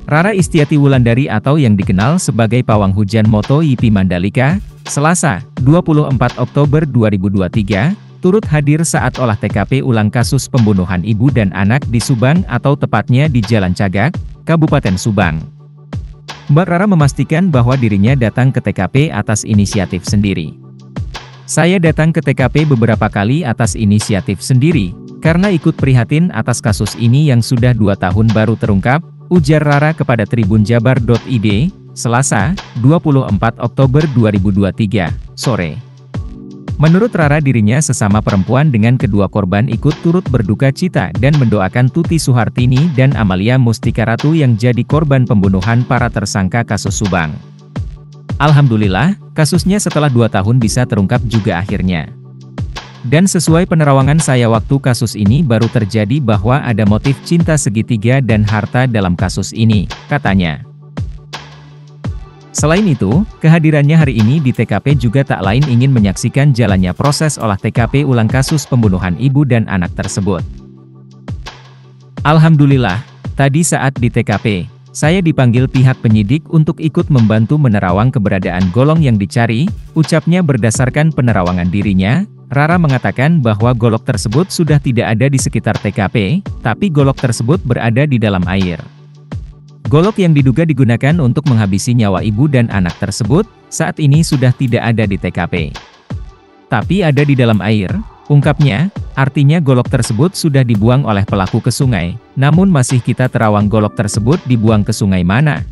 Rara Istiati Wulandari atau yang dikenal sebagai Pawang Hujan MotoGP Mandalika, Selasa, 24 Oktober 2023, turut hadir saat olah TKP ulang kasus pembunuhan ibu dan anak di Subang atau tepatnya di Jalan Cagak, Kabupaten Subang. Mbak Rara memastikan bahwa dirinya datang ke TKP atas inisiatif sendiri. Saya datang ke TKP beberapa kali atas inisiatif sendiri, karena ikut prihatin atas kasus ini yang sudah 2 tahun baru terungkap, ujar Rara kepada tribunjabar.id, Selasa, 24 Oktober 2023, sore. Menurut Rara dirinya sesama perempuan dengan kedua korban ikut turut berduka cita dan mendoakan Tuti Suhartini dan Amalia Mustika Ratu yang jadi korban pembunuhan para tersangka kasus Subang. Alhamdulillah, kasusnya setelah 2 tahun bisa terungkap juga akhirnya. Dan sesuai penerawangan saya waktu kasus ini baru terjadi bahwa ada motif cinta segitiga dan harta dalam kasus ini, katanya. Selain itu, kehadirannya hari ini di TKP juga tak lain ingin menyaksikan jalannya proses olah TKP ulang kasus pembunuhan ibu dan anak tersebut. Alhamdulillah, tadi saat di TKP, saya dipanggil pihak penyidik untuk ikut membantu menerawang keberadaan golok yang dicari, ucapnya berdasarkan penerawangan dirinya. Rara mengatakan bahwa golok tersebut sudah tidak ada di sekitar TKP, tapi golok tersebut berada di dalam air. Golok yang diduga digunakan untuk menghabisi nyawa ibu dan anak tersebut, saat ini sudah tidak ada di TKP. Tapi ada di dalam air, ungkapnya, artinya golok tersebut sudah dibuang oleh pelaku ke sungai, namun masih kita terawang golok tersebut dibuang ke sungai mana.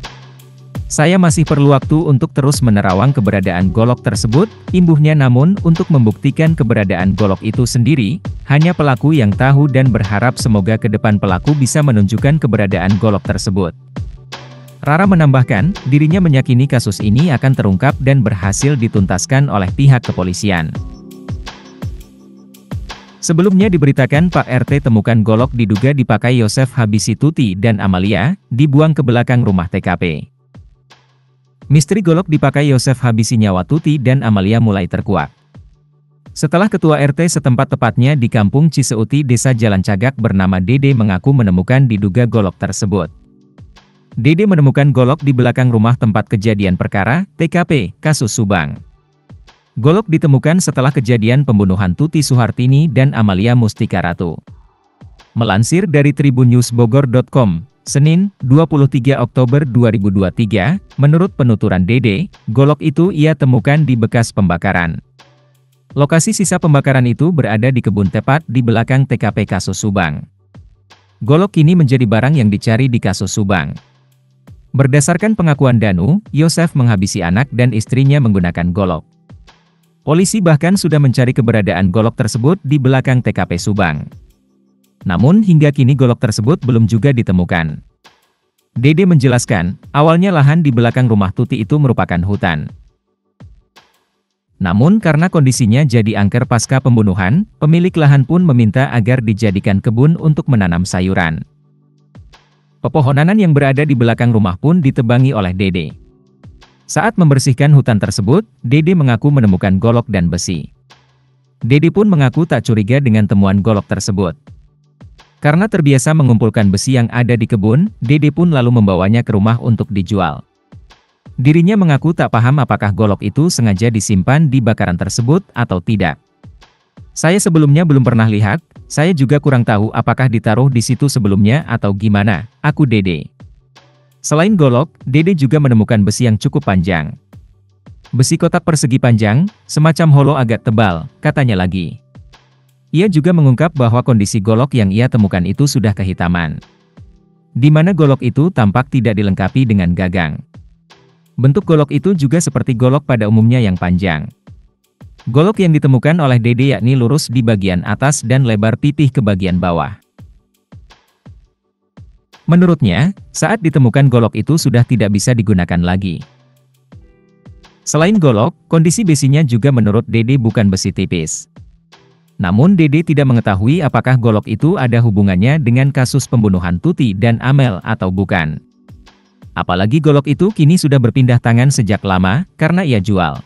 Saya masih perlu waktu untuk terus menerawang keberadaan golok tersebut, imbuhnya namun untuk membuktikan keberadaan golok itu sendiri, hanya pelaku yang tahu dan berharap semoga ke depan pelaku bisa menunjukkan keberadaan golok tersebut. Rara menambahkan, dirinya meyakini kasus ini akan terungkap dan berhasil dituntaskan oleh pihak kepolisian. Sebelumnya diberitakan Pak RT temukan golok diduga dipakai Yosef habisi Tuti dan Amalia, dibuang ke belakang rumah TKP. Misteri golok dipakai Yosef habisi nyawa Tuti dan Amalia mulai terkuak. Setelah ketua RT setempat tepatnya di Kampung Ciseuti Desa Jalan Cagak bernama Dede mengaku menemukan diduga golok tersebut. Dede menemukan golok di belakang rumah tempat kejadian perkara, TKP, kasus Subang. Golok ditemukan setelah kejadian pembunuhan Tuti Suhartini dan Amalia Mustika Ratu. Melansir dari tribunnews.bogor.com, Senin, 23 Oktober 2023, menurut penuturan Dede, golok itu ia temukan di bekas pembakaran. Lokasi sisa pembakaran itu berada di kebun tepat di belakang TKP kasus Subang. Golok kini menjadi barang yang dicari di kasus Subang. Berdasarkan pengakuan Danu, Yosef menghabisi anak dan istrinya menggunakan golok. Polisi bahkan sudah mencari keberadaan golok tersebut di belakang TKP Subang. Namun hingga kini golok tersebut belum juga ditemukan. Dede menjelaskan, awalnya lahan di belakang rumah Tuti itu merupakan hutan. Namun karena kondisinya jadi angker pasca pembunuhan, pemilik lahan pun meminta agar dijadikan kebun untuk menanam sayuran. Pepohonan yang berada di belakang rumah pun ditebangi oleh Dede. Saat membersihkan hutan tersebut, Dede mengaku menemukan golok dan besi. Dede pun mengaku tak curiga dengan temuan golok tersebut. Karena terbiasa mengumpulkan besi yang ada di kebun, Dede pun lalu membawanya ke rumah untuk dijual. Dirinya mengaku tak paham apakah golok itu sengaja disimpan di bakaran tersebut atau tidak. Saya sebelumnya belum pernah lihat, saya juga kurang tahu apakah ditaruh di situ sebelumnya atau gimana, aku Dede. Selain golok, Dede juga menemukan besi yang cukup panjang. Besi kotak persegi panjang, semacam holo agak tebal, katanya lagi. Ia juga mengungkap bahwa kondisi golok yang ia temukan itu sudah kehitaman. Di mana golok itu tampak tidak dilengkapi dengan gagang. Bentuk golok itu juga seperti golok pada umumnya yang panjang. Golok yang ditemukan oleh Dede yakni lurus di bagian atas dan lebar pipih ke bagian bawah. Menurutnya, saat ditemukan golok itu sudah tidak bisa digunakan lagi. Selain golok, kondisi besinya juga menurut Dede bukan besi tipis. Namun Dede tidak mengetahui apakah golok itu ada hubungannya dengan kasus pembunuhan Tuti dan Amel atau bukan. Apalagi golok itu kini sudah berpindah tangan sejak lama, karena ia jual.